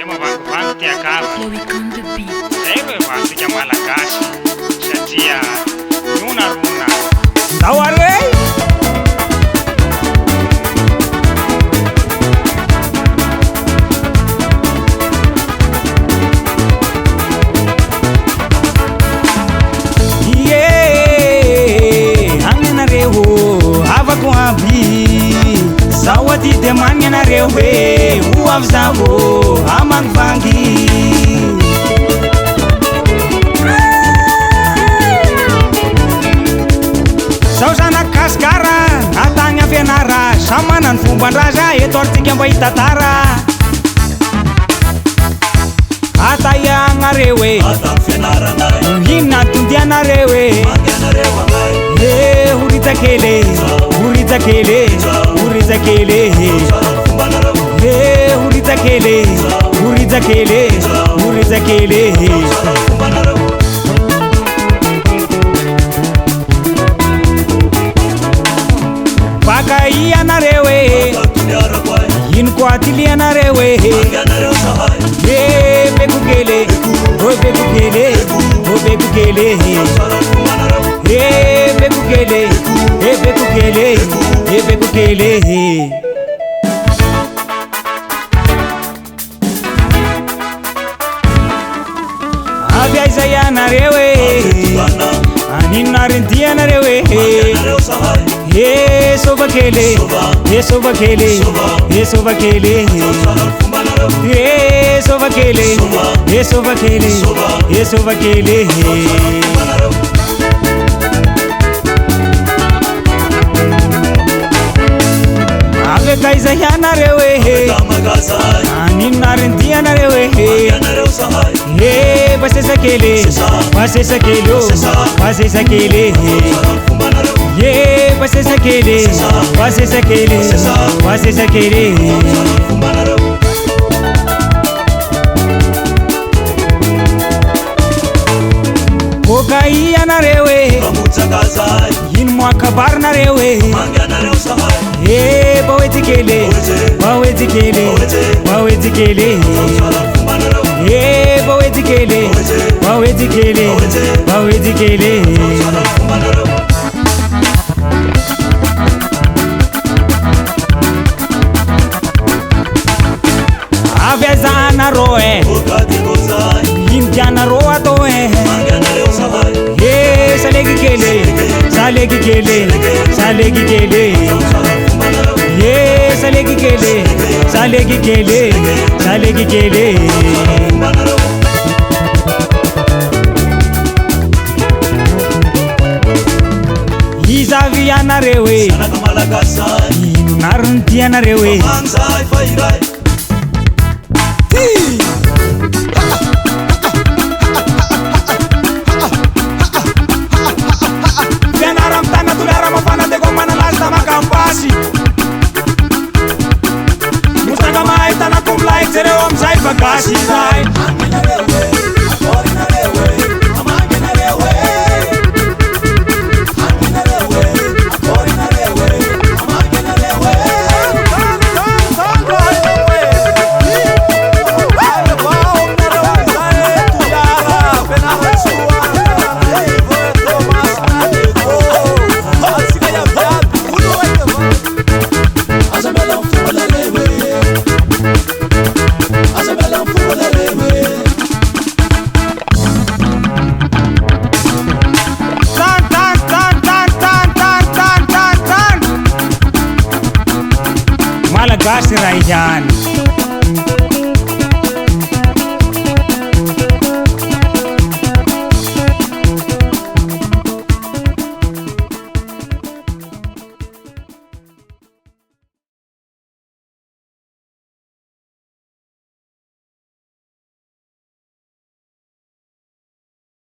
Mavakivaky ty akava zay hoe vatsika malagasy satria ronarona ndao ary hoe agnanareo avako aby zao aty de magny anareo hoe ho avy zaho amanivangy zao zanakasikara atagny afianara sa manany fombandraza eto aritsika mba hitatara ataiagnareo e inona tondianareo e horitakele horitakele horitakele e horitakele horitakele horitakele baka ianareo e ino koa tilianareo e bekukele o bekukele o bekukele bekukele bekukele bekukele aviaizay anareo e aninnarintianareo e sovakele sovakele sovakele sovakele sovakele sovakele avekaizay anareo e aninnarintianareo basesakele basesakele basesakele basesakele basesakele basesakele boka ianareo e ino moakabarinareo e baoetikele baoetikele baoetikele baoetikele baoetikele baoetikele avezanaro e imtianaro ato e salegikele salegikele salegikele salegikele salegikele salegikele izavianareo e inonaruntianareo e fianaramtana tulara mafana de gomananasta makampasi mustaka maitana kumlaitsereo amzay bagasi zay Malagasy raha ihany